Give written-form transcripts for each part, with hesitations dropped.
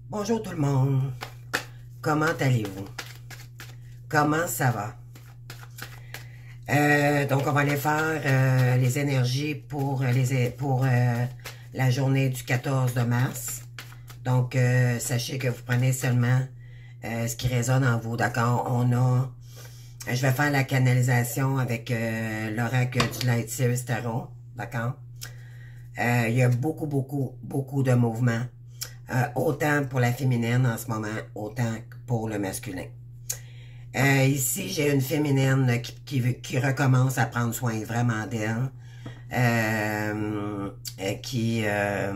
Bonjour tout le monde, comment allez-vous? Comment ça va? Donc on va aller faire les énergies pour la journée du 14 de mars. Donc sachez que vous prenez seulement ce qui résonne en vous, d'accord? Je vais faire la canalisation avec l'oracle du Light Series Tarot, d'accord? Il y a beaucoup de mouvements. Autant pour la féminine en ce moment, autant que pour le masculin. Ici, j'ai une féminine qui recommence à prendre soin vraiment d'elle, qui a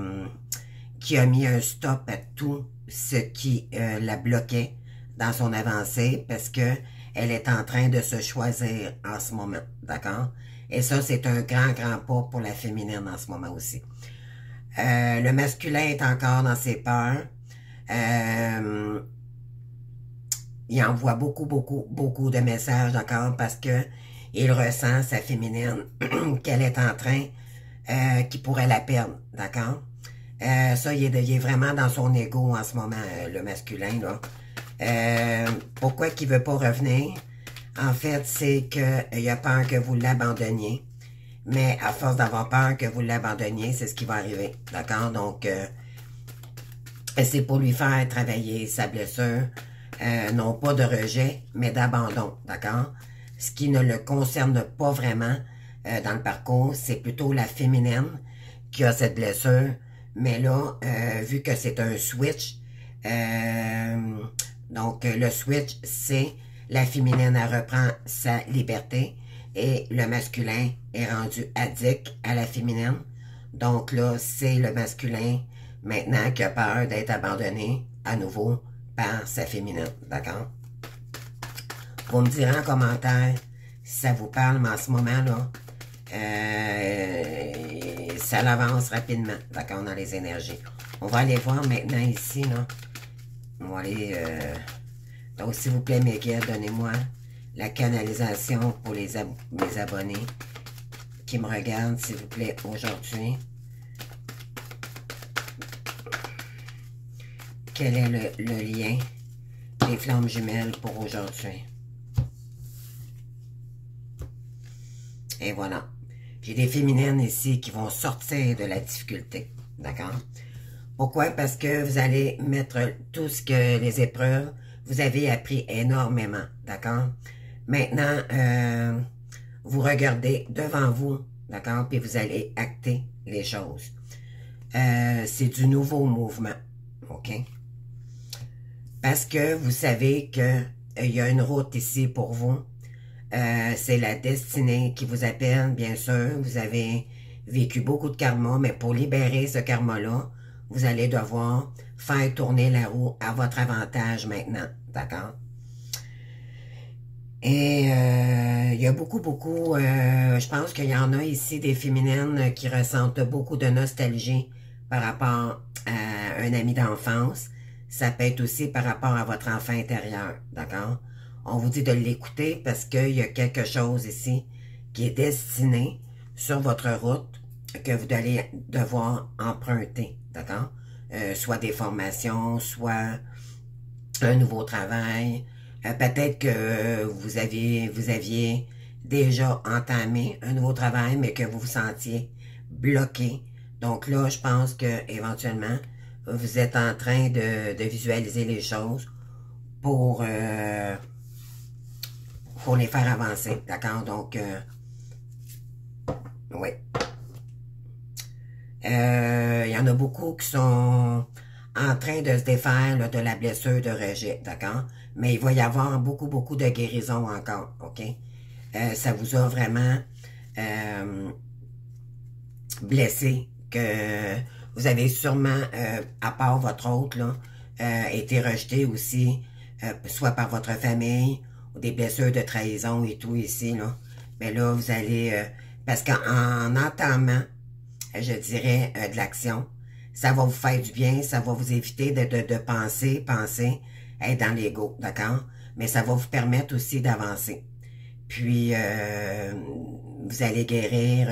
mis un stop à tout ce qui la bloquait dans son avancée parce que elle est en train de se choisir en ce moment, d'accord? Et ça, c'est un grand pas pour la féminine en ce moment aussi. Le masculin est encore dans ses peurs. Il envoie beaucoup de messages, d'accord, parce que il ressent sa féminine qu'elle est en train, qui pourrait la perdre, d'accord? Ça, il est vraiment dans son ego en ce moment, le masculin, là. Pourquoi qu'il veut pas revenir? En fait, c'est qu'il a peur que vous l'abandonniez. Mais à force d'avoir peur que vous l'abandonniez, c'est ce qui va arriver, d'accord? Donc, c'est pour lui faire travailler sa blessure, non pas de rejet, mais d'abandon, d'accord? Ce qui ne le concerne pas vraiment dans le parcours, c'est plutôt la féminine qui a cette blessure. Mais là, vu que c'est un switch, donc le switch, c'est la féminine, elle reprend sa liberté et le masculin est rendu addict à la féminine. Donc là, c'est le masculin maintenant qui a peur d'être abandonné à nouveau par sa féminine, d'accord? Vous me direz en commentaire si ça vous parle, mais en ce moment-là, ça l'avance rapidement, d'accord, dans les énergies. On va aller voir maintenant ici, là. On va aller... donc, s'il vous plaît, mes guides, donnez-moi la canalisation pour mes abonnés qui me regardent, s'il vous plaît, aujourd'hui. Quel est le lien des flammes jumelles pour aujourd'hui? Et voilà. J'ai des féminines ici qui vont sortir de la difficulté. D'accord? Pourquoi? Parce que vous allez mettre tout ce que les épreuves, vous avez appris énormément. D'accord? Maintenant, vous regardez devant vous. D'accord? Puis vous allez acter les choses. C'est du nouveau mouvement. OK? Parce que vous savez que il y a une route ici pour vous. C'est la destinée qui vous appelle, bien sûr. Vous avez vécu beaucoup de karma, mais pour libérer ce karma-là, vous allez devoir faire tourner la roue à votre avantage maintenant. D'accord? Et il y a beaucoup, je pense qu'il y en a ici des féminines qui ressentent beaucoup de nostalgie par rapport à un ami d'enfance. Ça peut être aussi par rapport à votre enfant intérieur, d'accord? On vous dit de l'écouter parce qu'il y a quelque chose ici qui est destiné sur votre route que vous allez devoir emprunter, d'accord? Soit des formations, soit un nouveau travail. Peut-être que vous aviez déjà entamé un nouveau travail, mais que vous vous sentiez bloqué. Donc là, je pense que éventuellement, vous êtes en train de visualiser les choses pour les faire avancer, d'accord? Donc, oui. Il y en a beaucoup qui sont en train de se défaire là, de la blessure de rejet, d'accord? Mais il va y avoir beaucoup de guérison encore, OK? Ça vous a vraiment blessé, que vous avez sûrement, à part votre autre, là, été rejeté aussi, soit par votre famille, ou des blessures de trahison et tout ici, là. Mais là, vous allez... parce qu'en entamant, je dirais, de l'action, ça va vous faire du bien, ça va vous éviter de penser, être dans l'ego, d'accord? Mais ça va vous permettre aussi d'avancer. Puis, vous allez guérir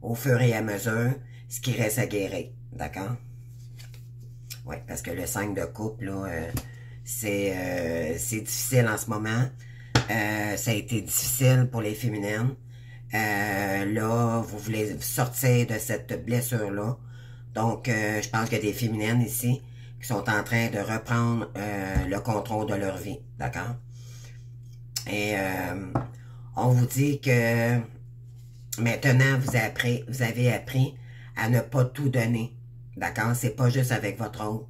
au fur et à mesure ce qui reste à guérir, d'accord? Oui, parce que le 5 de coupe, là, c'est difficile en ce moment. Ça a été difficile pour les féminines. Là, vous voulez sortir de cette blessure-là. Donc, je pense qu'il y a des féminines ici qui sont en train de reprendre le contrôle de leur vie. D'accord? Et on vous dit que maintenant, vous avez appris à ne pas tout donner. D'accord? C'est pas juste avec votre autre,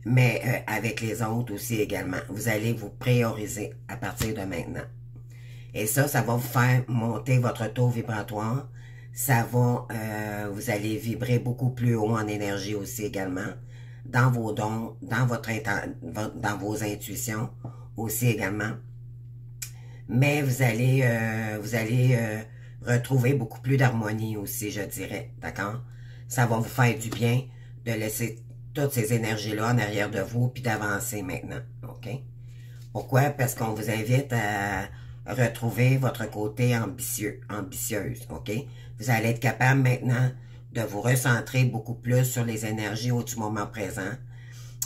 mais avec les autres aussi également. Vous allez vous prioriser à partir de maintenant. Et ça va vous faire monter votre taux vibratoire. Ça va, vous allez vibrer beaucoup plus haut en énergie aussi également. Dans vos dons, dans vos intuitions aussi également. Mais vous allez retrouver beaucoup plus d'harmonie aussi, je dirais. D'accord? Ça va vous faire du bien de laisser toutes ces énergies-là en arrière de vous puis d'avancer maintenant. OK? Pourquoi? Parce qu'on vous invite à retrouver votre côté ambitieuse. OK? Vous allez être capable maintenant de vous recentrer beaucoup plus sur les énergies du moment présent.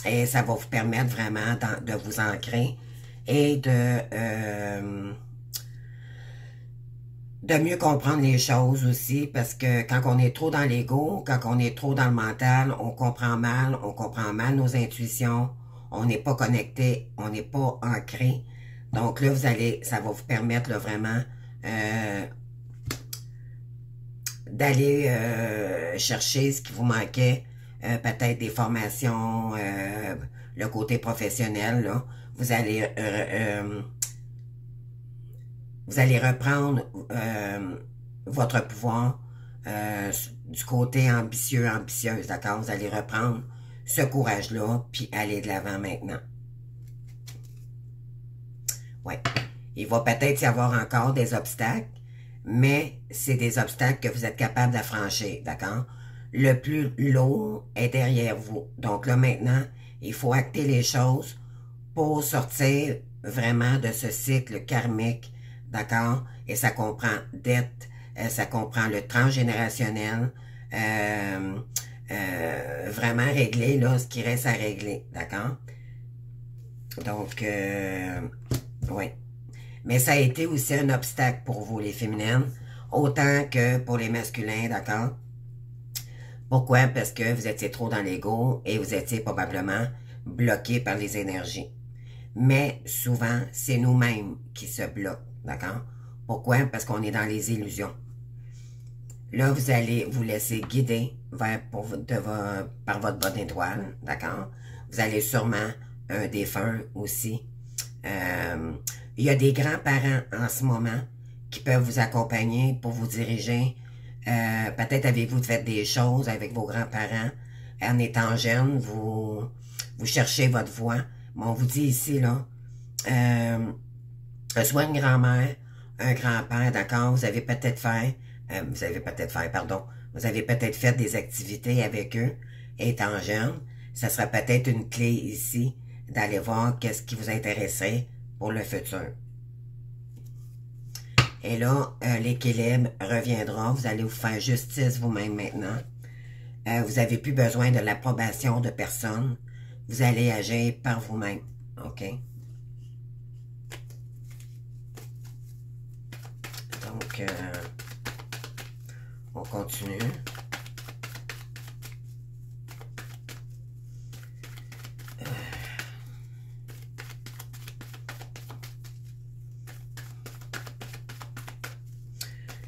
Et ça va vous permettre vraiment de vous ancrer et de mieux comprendre les choses aussi, parce que quand on est trop dans l'ego, quand on est trop dans le mental, on comprend mal nos intuitions, on n'est pas connecté, on n'est pas ancré. Donc là, ça va vous permettre là, vraiment d'aller chercher ce qui vous manquait, peut-être des formations, le côté professionnel, là. Vous allez reprendre votre pouvoir du côté ambitieuse, d'accord? Vous allez reprendre ce courage-là, puis aller de l'avant maintenant. Oui. Il va peut-être y avoir encore des obstacles, mais c'est des obstacles que vous êtes capable d'affranchir, d'accord? Le plus lourd est derrière vous. Donc là, maintenant, il faut acter les choses pour sortir vraiment de ce cycle karmique, d'accord? Et ça comprend dette, ça comprend le transgénérationnel, vraiment régler là ce qui reste à régler, d'accord? Donc, oui. Mais ça a été aussi un obstacle pour vous, les féminines, autant que pour les masculins, d'accord? Pourquoi? Parce que vous étiez trop dans l'ego et vous étiez probablement bloqué par les énergies. Mais souvent, c'est nous-mêmes qui se bloquent, d'accord? Pourquoi? Parce qu'on est dans les illusions. Là, vous allez vous laisser guider par votre bonne étoile, d'accord? Vous allez sûrement un défunt aussi. Il y a des grands-parents en ce moment qui peuvent vous accompagner pour vous diriger. Peut-être avez-vous fait des choses avec vos grands-parents. En étant jeune, vous cherchez votre voie. Mais on vous dit ici, là, soit une grand-mère, un grand-père, d'accord, vous avez peut-être fait des activités avec eux, étant jeune. Ça sera peut-être une clé ici d'aller voir qu'est-ce qui vous intéresserait pour le futur. Et là, l'équilibre reviendra. Vous allez vous faire justice vous-même maintenant. Vous n'avez plus besoin de l'approbation de personne. Vous allez agir par vous-même. OK? Donc, on continue.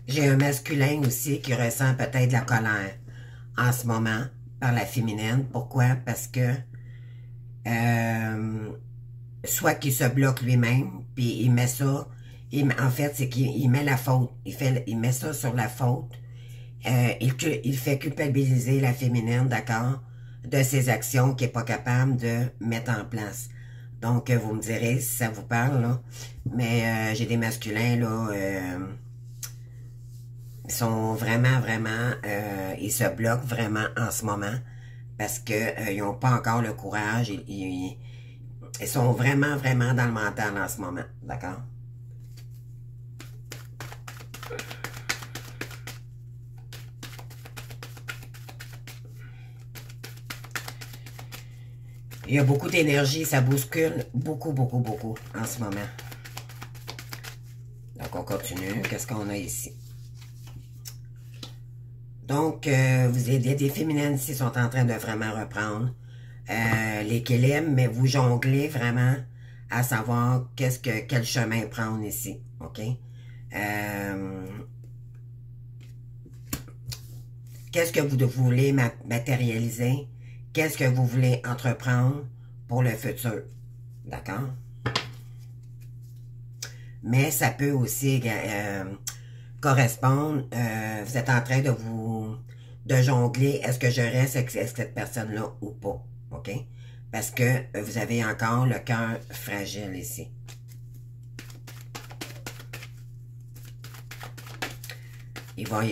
J'ai un masculin aussi qui ressent peut-être de la colère en ce moment par la féminine. Pourquoi? Parce que soit qu'il se bloque lui-même, puis il met ça, en fait, c'est qu'il met la faute. Il met ça sur la faute. Il fait culpabiliser la féminine, d'accord, de ses actions qu'il n'est pas capable de mettre en place. Donc, vous me direz si ça vous parle, là. Mais j'ai des masculins, là, ils sont vraiment, ils se bloquent vraiment en ce moment parce que ils n'ont pas encore le courage. Ils sont vraiment dans le mental en ce moment, d'accord? Il y a beaucoup d'énergie, ça bouscule beaucoup, beaucoup, beaucoup en ce moment. Donc, on continue. Qu'est-ce qu'on a ici? Donc, vous avez des féminines ici sont en train de vraiment reprendre l'équilibre, mais vous jonglez vraiment à savoir quel chemin prendre ici, OK? Qu'est-ce que vous voulez matérialiser? Qu'est-ce que vous voulez entreprendre pour le futur? D'accord? Mais ça peut aussi correspondre, vous êtes en train de jongler, est-ce que je reste avec cette personne-là ou pas? OK? Parce que vous avez encore le cœur fragile ici.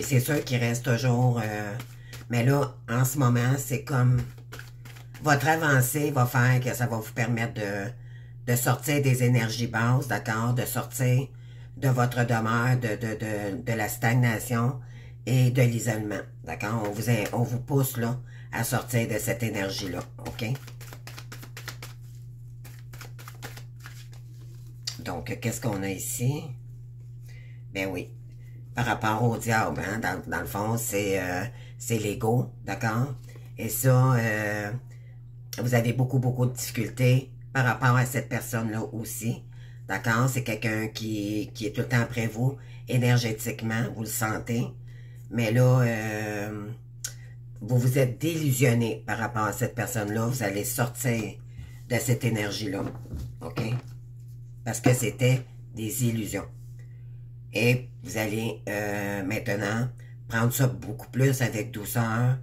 C'est sûr qu'il reste toujours... mais là, en ce moment, c'est comme... Votre avancée va faire que ça va vous permettre de sortir des énergies basses, d'accord? De sortir de votre demeure, de la stagnation et de l'isolement, d'accord? On vous pousse, là, à sortir de cette énergie-là, OK? Donc, qu'est-ce qu'on a ici? Ben oui, par rapport au diable, hein, dans le fond, c'est l'ego, d'accord? Et ça, vous avez beaucoup, beaucoup de difficultés par rapport à cette personne-là aussi, d'accord? C'est quelqu'un qui est tout le temps après vous, énergétiquement, vous le sentez. Mais là, vous vous êtes délusionné par rapport à cette personne-là. Vous allez sortir de cette énergie-là, OK? Parce que c'était des illusions. Et vous allez maintenant prendre ça beaucoup plus avec douceur,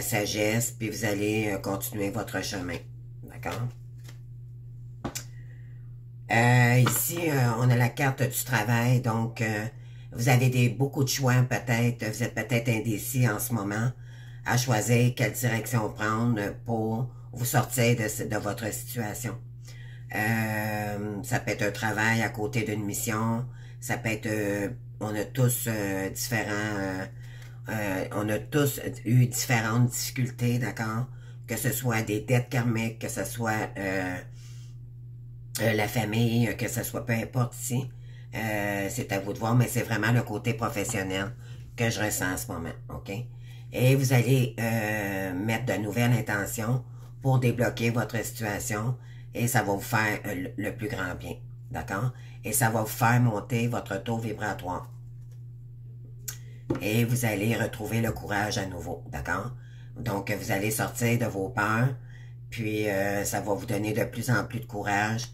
sagesse, puis vous allez continuer votre chemin. D'accord? Ici, on a la carte du travail, donc vous avez beaucoup de choix peut-être, vous êtes peut-être indécis en ce moment à choisir quelle direction prendre pour vous sortir de votre situation. Ça peut être un travail à côté d'une mission, ça peut être, on a tous on a tous eu différentes difficultés, d'accord? Que ce soit des dettes karmiques, que ce soit la famille, que ce soit peu importe ici. C'est à vous de voir, mais c'est vraiment le côté professionnel que je ressens en ce moment, OK? Et vous allez mettre de nouvelles intentions pour débloquer votre situation et ça va vous faire le plus grand bien, d'accord? Et ça va vous faire monter votre taux vibratoire. Et vous allez retrouver le courage à nouveau, d'accord? Donc, vous allez sortir de vos peurs, puis ça va vous donner de plus en plus de courage,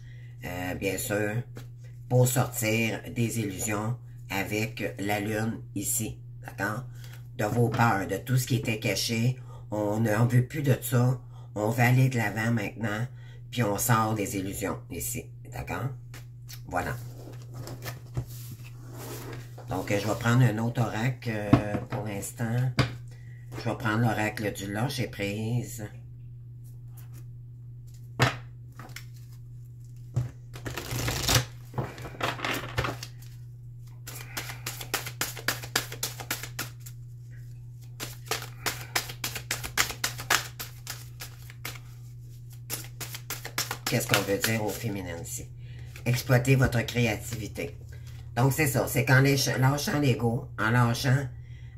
bien sûr, pour sortir des illusions avec la lune ici, d'accord? De vos peurs, de tout ce qui était caché. On n'en veut plus de ça. On va aller de l'avant maintenant, puis on sort des illusions ici, d'accord? Voilà. Donc, je vais prendre un autre oracle pour l'instant. Je vais prendre l'oracle du lâcher prise. Qu'est-ce qu'on veut dire au féminin ici? Exploitez votre créativité. Donc, c'est ça. C'est qu'en lâchant l'ego, en lâchant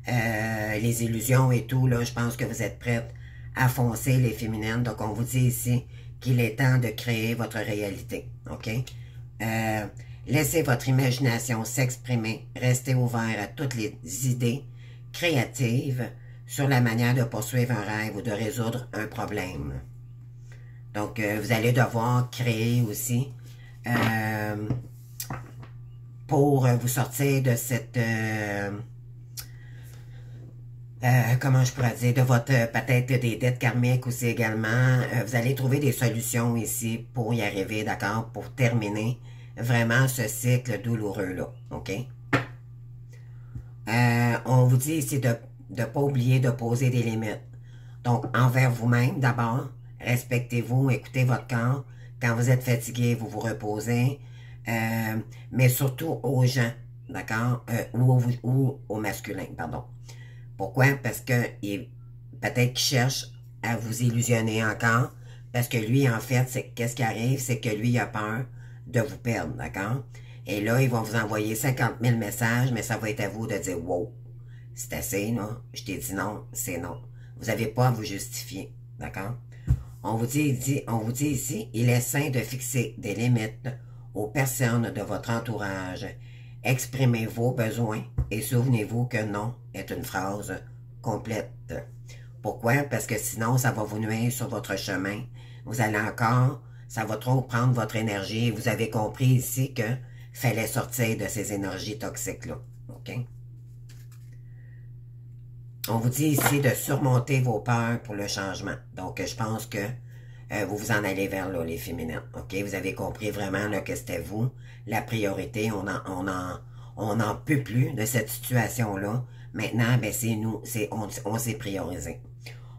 les illusions et tout, là, je pense que vous êtes prêtes à foncer les féminines. Donc, on vous dit ici qu'il est temps de créer votre réalité. OK? Laissez votre imagination s'exprimer. Restez ouvert à toutes les idées créatives sur la manière de poursuivre un rêve ou de résoudre un problème. Donc, vous allez devoir créer aussi pour vous sortir de cette... comment je pourrais dire, de votre peut-être des dettes karmiques aussi également. Vous allez trouver des solutions ici pour y arriver, d'accord? Pour terminer vraiment ce cycle douloureux-là, OK? On vous dit ici de ne pas oublier de poser des limites. Donc, envers vous-même d'abord, respectez-vous, écoutez votre corps. Quand vous êtes fatigué, vous vous reposez. Mais surtout aux gens, d'accord? Ou au masculin, pardon. Pourquoi? Parce que peut-être qu'ils cherchent à vous illusionner encore, Parce que lui, en fait, qu'est-ce qui arrive, c'est que lui, il a peur de vous perdre, d'accord? Et là, ils vont vous envoyer 50 000 messages, mais ça va être à vous de dire « Wow, c'est assez, non? Je t'ai dit non, c'est non. » Vous n'avez pas à vous justifier, d'accord? On vous dit ici, il est sain de fixer des limites aux personnes de votre entourage. Exprimez vos besoins et souvenez-vous que non est une phrase complète. Pourquoi? Parce que sinon, ça va vous nuire sur votre chemin. Vous allez encore, ça va trop prendre votre énergie. Vous avez compris ici que fallait sortir de ces énergies toxiques-là. OK? On vous dit ici de surmonter vos peurs pour le changement. Donc, je pense que vous vous en allez vers là, les féminines. OK? Vous avez compris vraiment là, que c'était vous, la priorité. On n'en peut plus de cette situation-là. Maintenant, ben, c'est nous, on s'est priorisé.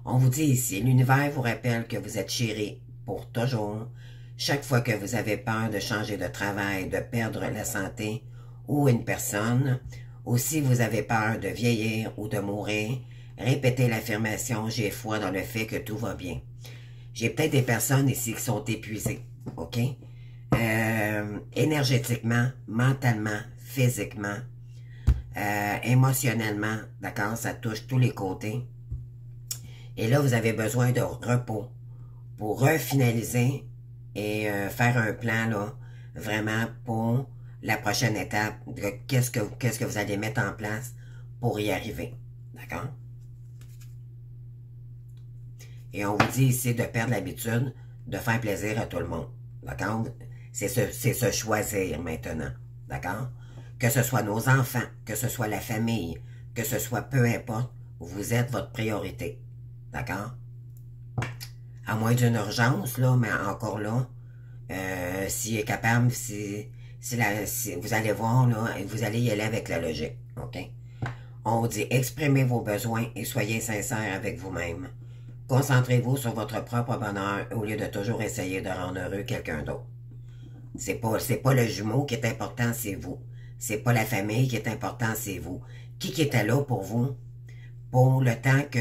On vous dit ici, l'univers vous rappelle que vous êtes chéri pour toujours. Chaque fois que vous avez peur de changer de travail, de perdre la santé ou une personne, ou si vous avez peur de vieillir ou de mourir, répétez l'affirmation « J'ai foi dans le fait que tout va bien ». J'ai peut-être des personnes ici qui sont épuisées, OK? Énergétiquement, mentalement, physiquement, émotionnellement, d'accord? Ça touche tous les côtés. Et là, vous avez besoin de repos pour refinaliser et faire un plan, là, vraiment pour la prochaine étape. Qu'est-ce que vous allez mettre en place pour y arriver, d'accord? Et on vous dit ici de perdre l'habitude de faire plaisir à tout le monde, d'accord? C'est se choisir maintenant, d'accord? Que ce soit nos enfants, que ce soit la famille, que ce soit peu importe, vous êtes votre priorité. D'accord? À moins d'une urgence, là, mais encore là, s'il est capable, si vous allez voir, là, vous allez y aller avec la logique. OK? On vous dit, exprimez vos besoins et soyez sincères avec vous-même. Concentrez-vous sur votre propre bonheur au lieu de toujours essayer de rendre heureux quelqu'un d'autre. C'est pas le jumeau qui est important, c'est vous. C'est pas la famille qui est important, c'est vous. Qui était là pour vous? Pour le temps que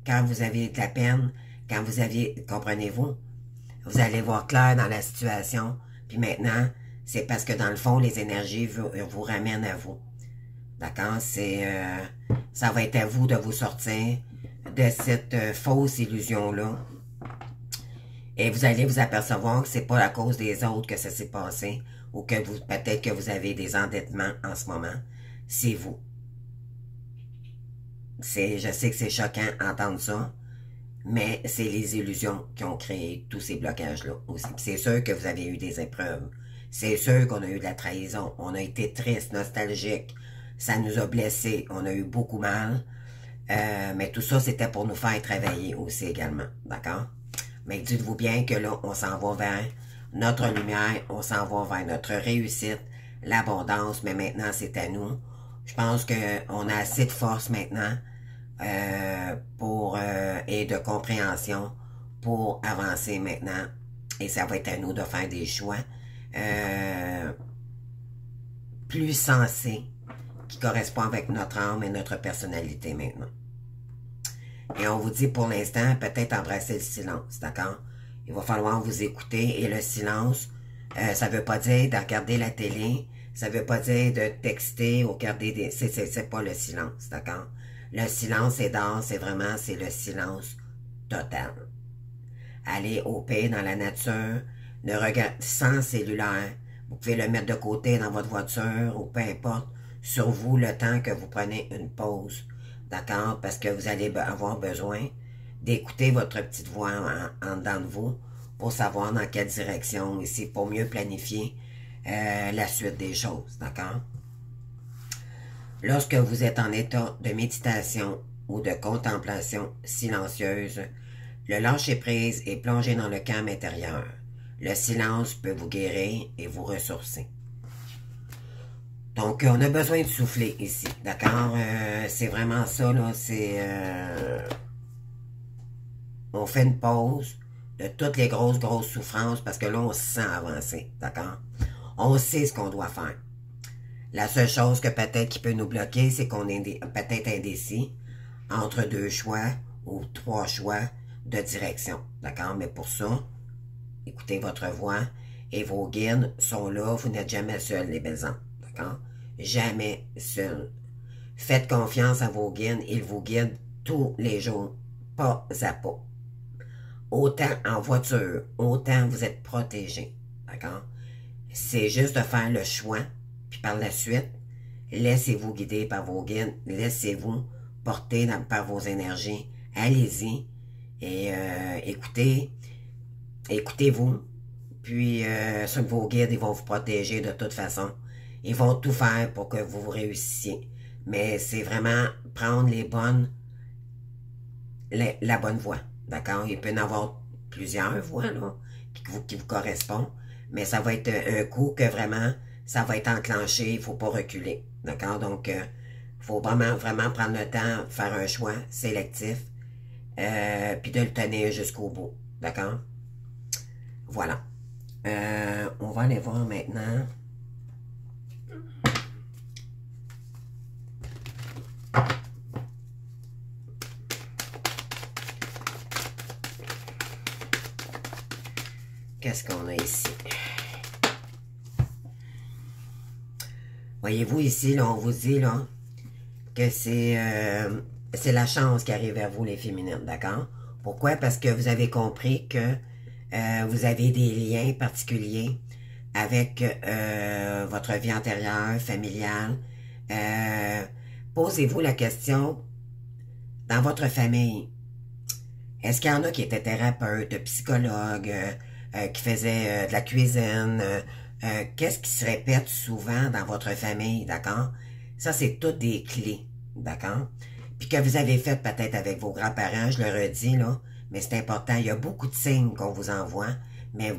quand vous avez de la peine, quand vous aviez, comprenez-vous, vous allez voir clair dans la situation, puis maintenant, c'est parce que dans le fond, les énergies vous ramènent à vous. D'accord? Ça va être à vous de vous sortir de cette fausse illusion-là. Et vous allez vous apercevoir que c'est pas à cause des autres que ça s'est passé, ou que peut-être que vous avez des endettements en ce moment. C'est vous. Je sais que c'est choquant d'entendre ça, mais c'est les illusions qui ont créé tous ces blocages-là aussi. C'est sûr que vous avez eu des épreuves. C'est sûr qu'on a eu de la trahison. On a été triste, nostalgique. Ça nous a blessés. On a eu beaucoup mal. Mais tout ça, c'était pour nous faire travailler aussi également. D'accord? Mais dites-vous bien que là, on s'en va vers notre lumière. On s'en va vers notre réussite, l'abondance. Mais maintenant, c'est à nous. Je pense qu'on a assez de force maintenant et de compréhension pour avancer maintenant. Et ça va être à nous de faire des choix plus sensés qui correspondent avec notre âme et notre personnalité maintenant. Et on vous dit pour l'instant, peut-être embrasser le silence, d'accord? Il va falloir vous écouter et le silence, ça veut pas dire de regarder la télé, ça veut pas dire de texter ou regarder des... C'est pas le silence, d'accord? Le silence est d'or, c'est le silence total. Allez au paix dans la nature, ne regardez sans cellulaire. Vous pouvez le mettre de côté dans votre voiture ou peu importe, sur vous le temps que vous prenez une pause. D'accord? Parce que vous allez avoir besoin d'écouter votre petite voix en dedans de vous pour savoir dans quelle direction ici, pour mieux planifier la suite des choses. D'accord? Lorsque vous êtes en état de méditation ou de contemplation silencieuse, le lâcher-prise est plongé dans le calme intérieur. Le silence peut vous guérir et vous ressourcer. Donc, on a besoin de souffler ici, d'accord? C'est vraiment ça, là, on fait une pause de toutes les grosses souffrances parce que là, on se sent avancer, d'accord? On sait ce qu'on doit faire. La seule chose que peut-être qui peut nous bloquer, c'est qu'on est peut-être indécis entre 2 choix ou 3 choix de direction, d'accord? Mais pour ça, écoutez votre voix et vos guides sont là. Vous n'êtes jamais seuls, les belles âmes. D'accord? Jamais seuls. Faites confiance à vos guides. Ils vous guident tous les jours, pas à pas. Autant en voiture, autant vous êtes protégés. D'accord? C'est juste de faire le choix, puis par la suite, laissez-vous guider par vos guides, laissez-vous porter par vos énergies. Allez-y et écoutez-vous. Puis vos guides, ils vont vous protéger de toute façon. Ils vont tout faire pour que vous réussissiez. Mais c'est vraiment prendre la bonne voie. D'accord? Il peut y en avoir plusieurs voies là, qui vous correspondent. Mais ça va être un coup que vraiment, ça va être enclenché. Il ne faut pas reculer. D'accord? Donc, il faut vraiment prendre le temps, faire un choix sélectif. Puis de le tenir jusqu'au bout. D'accord? Voilà. On va aller voir maintenant. Qu'est-ce qu'on a ici? Voyez-vous ici, là, on vous dit là, que c'est la chance qui arrive à vous, les féminines, d'accord? Pourquoi? Parce que vous avez compris que vous avez des liens particuliers avec votre vie antérieure, familiale. Posez-vous la question, dans votre famille, est-ce qu'il y en a qui étaient thérapeutes, psychologues, qui faisaient de la cuisine? Qu'est-ce qui se répète souvent dans votre famille, d'accord? Ça, c'est toutes des clés, d'accord? Puis que vous avez fait peut-être avec vos grands-parents, je le redis, là, mais c'est important, il y a beaucoup de signes qu'on vous envoie, mais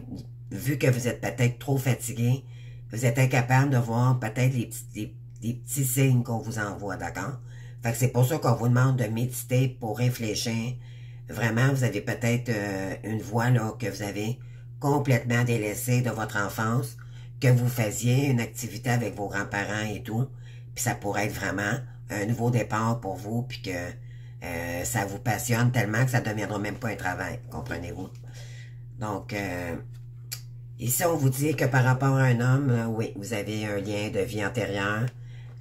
vu que vous êtes peut-être trop fatigué, vous êtes incapable de voir peut-être les petits signes qu'on vous envoie, d'accord? Fait que c'est pour ça qu'on vous demande de méditer pour réfléchir. Vraiment, vous avez peut-être une voie là que vous avez complètement délaissée de votre enfance, que vous faisiez une activité avec vos grands-parents et tout, puis ça pourrait être vraiment un nouveau départ pour vous, puis que ça vous passionne tellement que ça ne deviendra même pas un travail, comprenez-vous? Donc, ici, on vous dit que par rapport à un homme, oui, vous avez un lien de vie antérieure,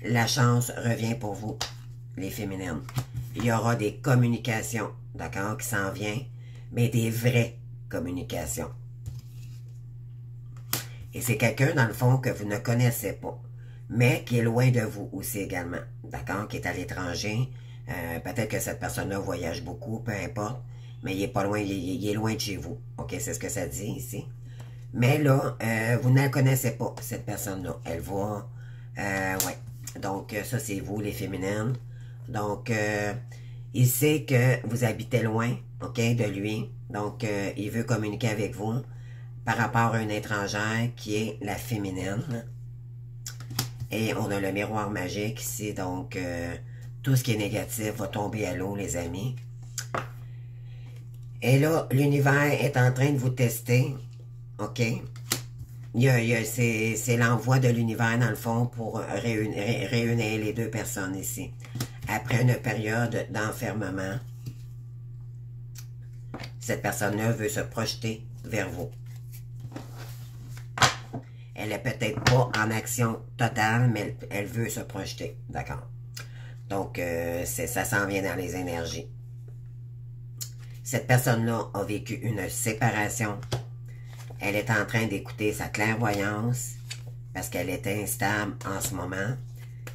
la chance revient pour vous, les féminines. Il y aura des communications, d'accord, qui s'en viennent, mais des vraies communications. Et c'est quelqu'un, dans le fond, que vous ne connaissez pas, mais qui est loin de vous aussi également, d'accord, qui est à l'étranger. Peut-être que cette personne-là voyage beaucoup, peu importe, mais il est pas loin, il est loin de chez vous. OK, c'est ce que ça dit ici. Mais là, vous ne la connaissez pas, cette personne-là. Elle va... ouais. Donc, ça, c'est vous, les féminines. Donc, il sait que vous habitez loin, OK, de lui. Donc, il veut communiquer avec vous par rapport à une étrangère qui est la féminine. Et on a le miroir magique ici, donc tout ce qui est négatif va tomber à l'eau, les amis. Et là, l'univers est en train de vous tester, OK? C'est l'envoi de l'univers, dans le fond, pour réunir les deux personnes ici. Après une période d'enfermement, cette personne-là veut se projeter vers vous. Elle est peut-être pas en action totale, mais elle veut se projeter, d'accord? Donc, ça s'en vient dans les énergies. Cette personne-là a vécu une séparation. Elle est en train d'écouter sa clairvoyance parce qu'elle est instable en ce moment.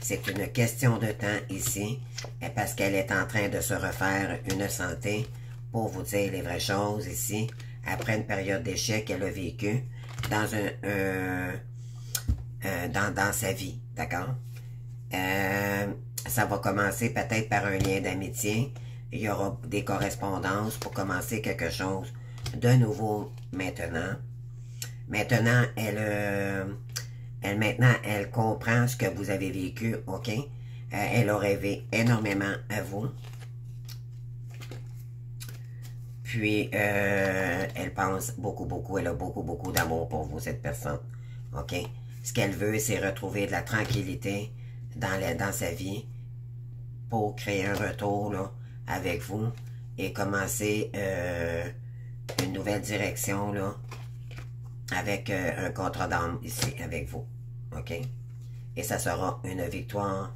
C'est une question de temps ici et parce qu'elle est en train de se refaire une santé pour vous dire les vraies choses ici après une période d'échec qu'elle a vécue dans dans sa vie, d'accord? Ça va commencer peut-être par un lien d'amitié. Il y aura des correspondances pour commencer quelque chose de nouveau maintenant. Maintenant, elle comprend ce que vous avez vécu, OK? Elle a rêvé énormément à vous. Puis, elle pense beaucoup, elle a beaucoup d'amour pour vous, cette personne, OK? Ce qu'elle veut, c'est retrouver de la tranquillité dans sa vie pour créer un retour, là, avec vous et commencer une nouvelle direction, là, avec un contrat d'âme ici avec vous. OK? Et ça sera une victoire.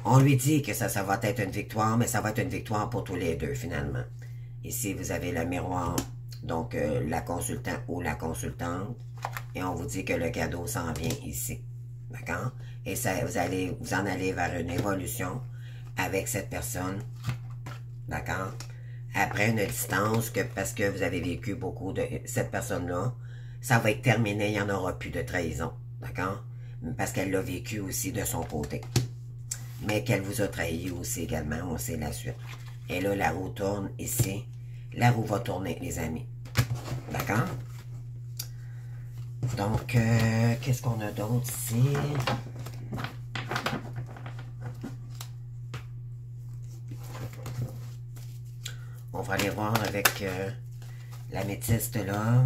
On lui dit que ça va être une victoire, mais ça va être une victoire pour tous les deux, finalement. Ici, vous avez le miroir, donc la consultante ou la consultante. Et on vous dit que le cadeau s'en vient ici. D'accord? Et ça, vous en allez vers une évolution avec cette personne. D'accord? Après une distance, parce que vous avez vécu beaucoup de cette personne-là, ça va être terminé, il n'y en aura plus de trahison. D'accord? Parce qu'elle l'a vécu aussi de son côté. Mais qu'elle vous a trahi aussi également, on sait la suite. Et là, la roue tourne ici. La roue va tourner, les amis. D'accord? Donc, qu'est-ce qu'on a d'autre ici? On va aller voir avec l'améthyste là.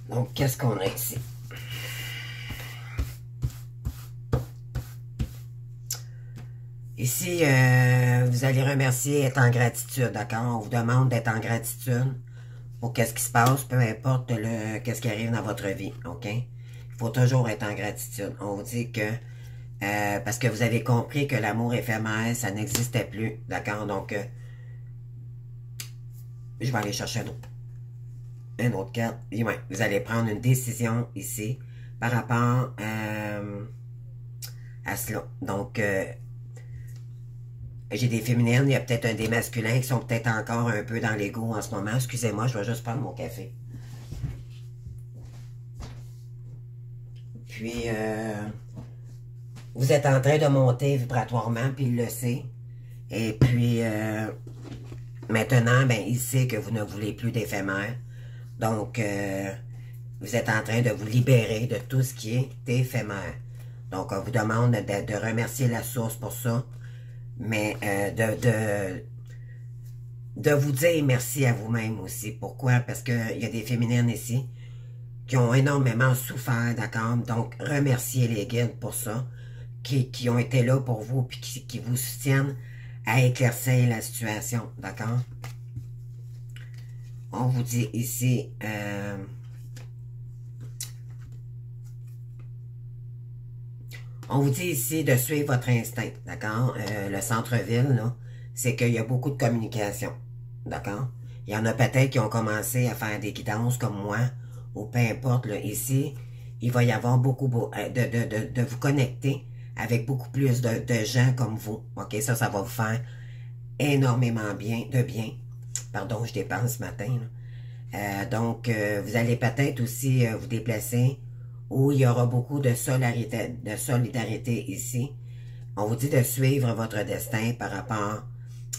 Donc, qu'est-ce qu'on a ici? Ici, vous allez remercier, être en gratitude, d'accord? On vous demande d'être en gratitude pour qu'est-ce qui se passe, peu importe qu'est-ce qui arrive dans votre vie, ok? Il faut toujours être en gratitude. On vous dit que, parce que vous avez compris que l'amour éphémère, ça n'existait plus, d'accord? Donc, je vais aller chercher une autre carte. Et ouais, vous allez prendre une décision ici par rapport à cela. Donc, j'ai des féminines, il y a peut-être un des masculins qui sont peut-être encore un peu dans l'ego en ce moment. Excusez-moi, je vais juste prendre mon café. Puis, vous êtes en train de monter vibratoirement, puis il le sait. Et puis, maintenant, ben, il sait que vous ne voulez plus d'éphémère. Donc, vous êtes en train de vous libérer de tout ce qui est éphémère. Donc, on vous demande de remercier la source pour ça. Mais de vous dire merci à vous-même aussi. Pourquoi? Parce qu'il y a des féminines ici qui ont énormément souffert, d'accord? Donc, remerciez les guides pour ça, qui ont été là pour vous, puis qui vous soutiennent à éclaircir la situation, d'accord? On vous dit ici... on vous dit ici de suivre votre instinct, d'accord? Le centre-ville, là, c'est qu'il y a beaucoup de communication, d'accord? Il y en a peut-être qui ont commencé à faire des guidances comme moi, ou peu importe, là, ici, il va y avoir beaucoup de vous connecter avec beaucoup plus de gens comme vous, ok? Ça va vous faire énormément de bien. Pardon, je dépense ce matin, là. Donc, vous allez peut-être aussi vous déplacer où il y aura beaucoup de solidarité ici. On vous dit de suivre votre destin par rapport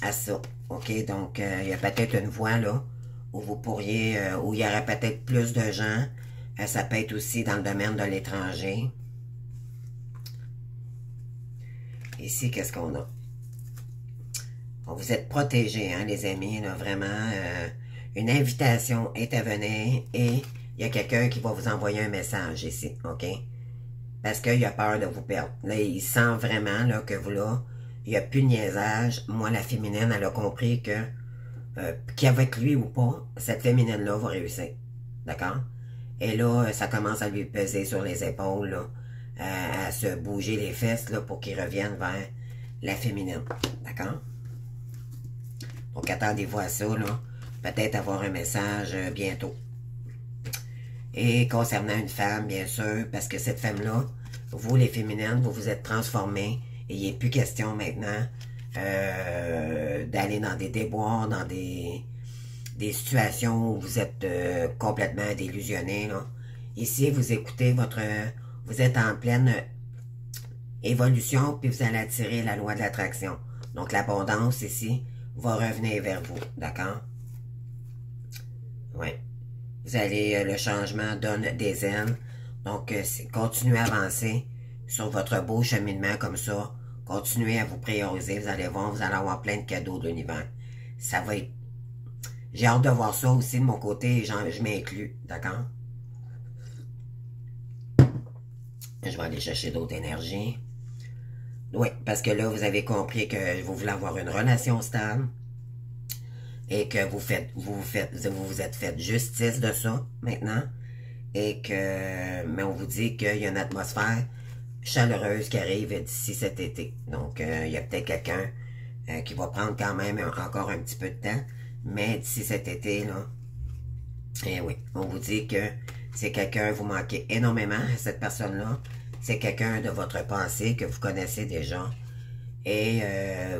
à ça. OK? Donc, il y a peut-être une voie là où vous pourriez, où il y aurait peut-être plus de gens. Ça peut être aussi dans le domaine de l'étranger. Ici, qu'est-ce qu'on a? Bon, vous êtes protégés, hein, les amis, là, vraiment. Une invitation est à venir et il y a quelqu'un qui va vous envoyer un message ici, OK? Parce qu'il a peur de vous perdre. Là, il sent vraiment là, que vous, là, il n'y a plus de niaisage. Moi, la féminine, elle a compris que, qu'avec lui ou pas, cette féminine-là va réussir. D'accord? Et là, ça commence à lui peser sur les épaules, là, à se bouger les fesses là, pour qu'il revienne vers la féminine. D'accord? Donc, attendez-vous à ça, là. Peut-être avoir un message bientôt. Et concernant une femme, bien sûr, parce que cette femme-là, vous, les féminines, vous vous êtes transformées et il n'est plus question maintenant d'aller dans des déboires, dans des situations où vous êtes complètement délusionnés. Là. Ici, vous écoutez vous êtes en pleine évolution, puis vous allez attirer la loi de l'attraction. Donc, l'abondance ici va revenir vers vous, d'accord? Oui. Vous allez, le changement donne des ailes. Donc, continuez à avancer sur votre beau cheminement comme ça. Continuez à vous prioriser. Vous allez voir, vous allez avoir plein de cadeaux de l'univers. Ça va être... J'ai hâte de voir ça aussi de mon côté. Je m'inclus, d'accord? Je vais aller chercher d'autres énergies. Oui, parce que là, vous avez compris que vous voulez avoir une relation stable et que vous vous êtes fait justice de ça maintenant et que, mais on vous dit qu'il y a une atmosphère chaleureuse qui arrive d'ici cet été. Donc, il y a peut-être quelqu'un qui va prendre quand même encore un petit peu de temps, mais d'ici cet été, là, et oui, on vous dit que c'est quelqu'un, vous manquez énormément à cette personne-là. C'est quelqu'un de votre passé que vous connaissez déjà. Et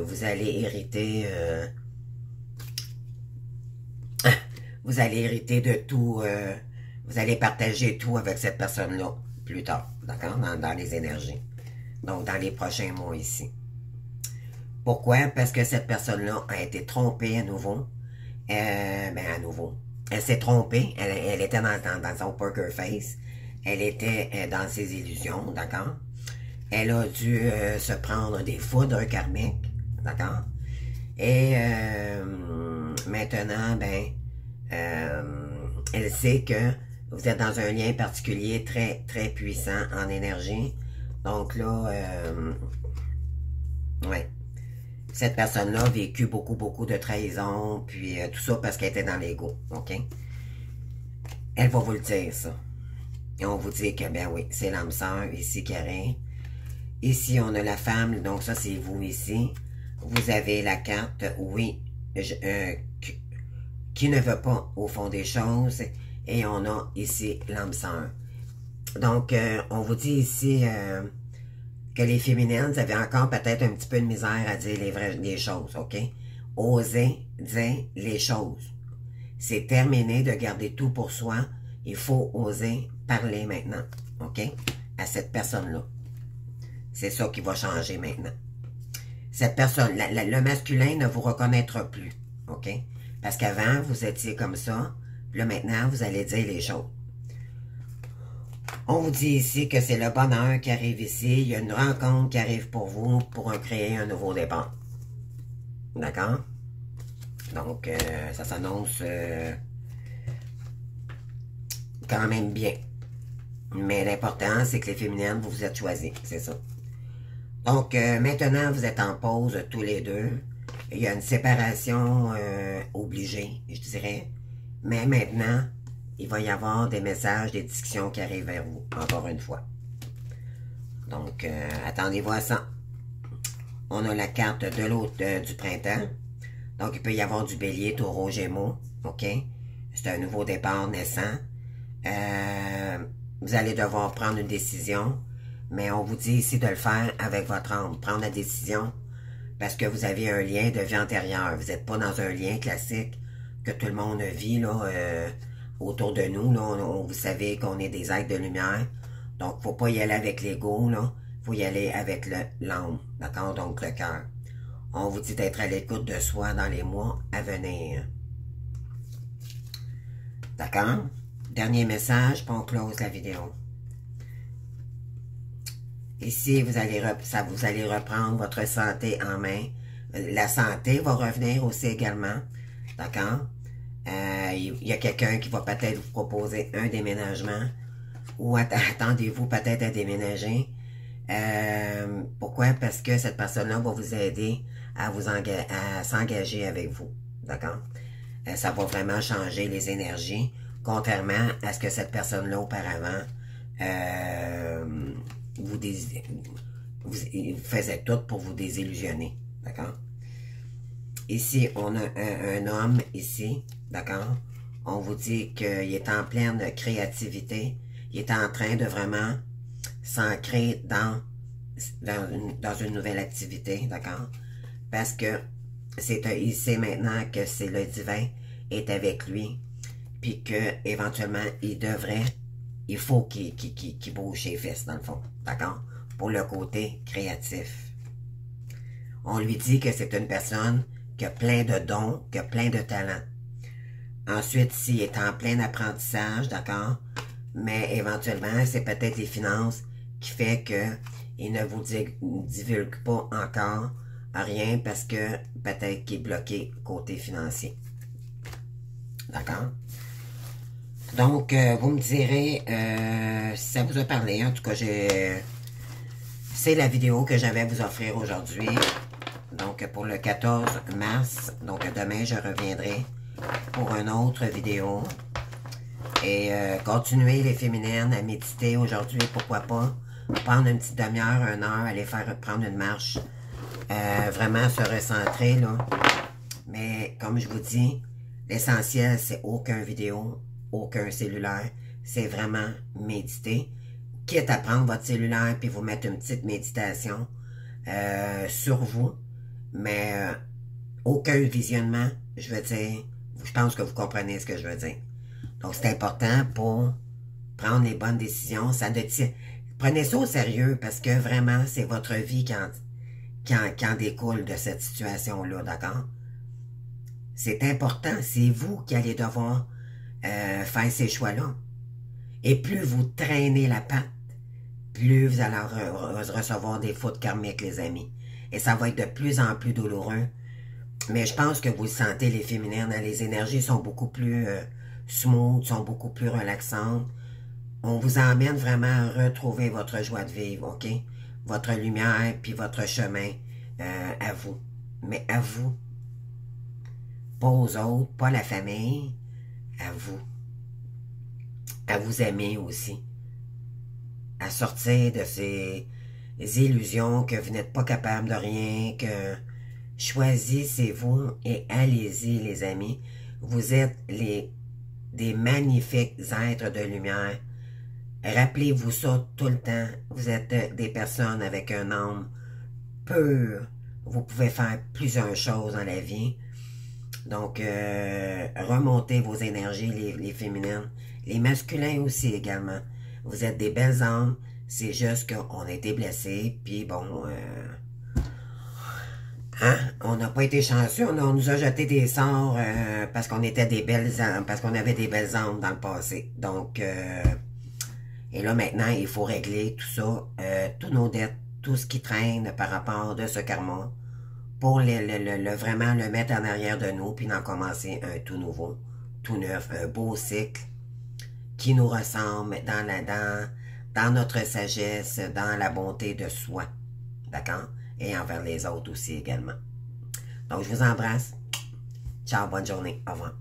vous allez hériter vous allez hériter de tout, vous allez partager tout avec cette personne-là plus tard, d'accord? Dans les énergies. Donc, dans les prochains mois ici. Pourquoi? Parce que cette personne-là a été trompée à nouveau. À nouveau. Elle s'est trompée. Elle était dans son poker face. Elle était dans ses illusions, d'accord? Elle a dû se prendre des foudres karmiques, d'accord? Et maintenant, elle sait que vous êtes dans un lien particulier très, très puissant en énergie. Donc là, ouais. Cette personne-là a vécu beaucoup, beaucoup de trahison, puis tout ça parce qu'elle était dans l'ego, OK? Elle va vous le dire, ça. Et on vous dit que, ben oui, c'est l'âme sœur ici qui arrive. Ici, on a la femme, donc ça, c'est vous ici. Vous avez la carte, oui, qui ne veut pas au fond des choses. Et on a ici l'âme sœur. Donc, on vous dit ici que les féminines, vous avez encore peut-être un petit peu de misère à dire les choses, OK? Osez dire les choses. C'est terminé de garder tout pour soi. Il faut oser parler maintenant, OK? À cette personne-là. C'est ça qui va changer maintenant. Cette personne, le masculin ne vous reconnaîtra plus, OK? Parce qu'avant, vous étiez comme ça. Là, maintenant, vous allez dire les choses. On vous dit ici que c'est le bonheur qui arrive ici. Il y a une rencontre qui arrive pour vous pour créer un nouveau départ. D'accord? Donc, ça s'annonce quand même bien. Mais l'important, c'est que les féminines, vous vous êtes choisis. C'est ça. Donc, maintenant, vous êtes en pause tous les deux. Il y a une séparation obligée, je dirais. Mais maintenant, il va y avoir des messages, des discussions qui arrivent vers vous, encore une fois. Donc, attendez-vous à ça. On a la carte de l'autre du printemps. Donc, il peut y avoir du bélier, taureau, gémeaux. OK? C'est un nouveau départ naissant. Vous allez devoir prendre une décision. Mais on vous dit ici de le faire avec votre âme. Prendre la décision parce que vous avez un lien de vie antérieure. Vous n'êtes pas dans un lien classique que tout le monde vit là, autour de nous. Là, vous savez qu'on est des êtres de lumière. Donc, faut pas y aller avec l'ego. Il faut y aller avec l'âme. D'accord? Donc, le cœur. On vous dit d'être à l'écoute de soi dans les mois à venir. D'accord? Dernier message, puis on close la vidéo. Ici, vous allez reprendre votre santé en main. La santé va revenir aussi également. D'accord? Il y a quelqu'un qui va peut-être vous proposer un déménagement. Ou attendez-vous peut-être à déménager. Pourquoi? Parce que cette personne-là va vous aider à s'engager avec vous. D'accord? Ça va vraiment changer les énergies. Contrairement à ce que cette personne-là auparavant vous faisait tout pour vous désillusionner. D'accord? Ici, on a un homme ici. D'accord? On vous dit qu'il est en pleine créativité. Il est en train de vraiment s'ancrer dans une nouvelle activité. D'accord? Parce que il sait maintenant que c'est le divin est avec lui. Puis que éventuellement il faut qu'il bouge ses fesses, dans le fond. D'accord? Pour le côté créatif. On lui dit que c'est une personne qui a plein de dons, qui a plein de talents. Ensuite, s'il est en plein apprentissage, d'accord? Mais éventuellement, c'est peut-être les finances qui fait que il ne vous divulgue pas encore rien parce que peut-être qu'il est bloqué côté financier. D'accord? Donc, vous me direz si ça vous a parlé. En tout cas, c'est la vidéo que j'avais à vous offrir aujourd'hui. Donc, pour le 14 mars. Donc, demain, je reviendrai pour une autre vidéo. Et continuez les féminines à méditer aujourd'hui, pourquoi pas. Prendre une petite demi-heure, 1 heure, aller prendre une marche. Vraiment se recentrer, là. Mais, comme je vous dis, l'essentiel, c'est aucun vidéo, aucun cellulaire. C'est vraiment méditer. Quitte à prendre votre cellulaire puis vous mettre une petite méditation sur vous. Mais aucun visionnement, je veux dire. Je pense que vous comprenez ce que je veux dire. Donc, c'est important pour prendre les bonnes décisions. Prenez ça au sérieux parce que vraiment, c'est votre vie qui en découle de cette situation-là, d'accord? C'est important. C'est vous qui allez devoir faire ces choix-là. Et plus vous traînez la patte, plus vous allez recevoir des fautes karmiques, les amis. Et ça va être de plus en plus douloureux. Mais je pense que vous le sentez, les féminines, hein, les énergies sont beaucoup plus smooth, sont beaucoup plus relaxantes. On vous emmène vraiment à retrouver votre joie de vivre, OK? Votre lumière, puis votre chemin à vous. Mais à vous. Pas aux autres, pas à la famille, à vous. À vous aimer aussi. À sortir de ces illusions que vous n'êtes pas capable de rien, que choisissez-vous et allez-y, les amis. Vous êtes des magnifiques êtres de lumière. Rappelez-vous ça tout le temps. Vous êtes des personnes avec un âme pur. Vous pouvez faire plusieurs choses dans la vie. Donc, remontez vos énergies, les féminines. Les masculins aussi également. Vous êtes des belles âmes. C'est juste qu'on a été blessés. Puis bon, on n'a pas été chanceux. On nous a jeté des sorts parce qu'on était des belles âmes, parce qu'on avait des belles âmes dans le passé. Donc, et là maintenant, il faut régler tout ça, tous nos dettes, tout ce qui traîne par rapport de ce karma, pour vraiment le mettre en arrière de nous, puis d'en commencer un tout nouveau, tout neuf, un beau cycle qui nous ressemble dans notre sagesse, dans la bonté de soi, d'accord? Et envers les autres aussi également. Donc, je vous embrasse. Ciao, bonne journée. Au revoir.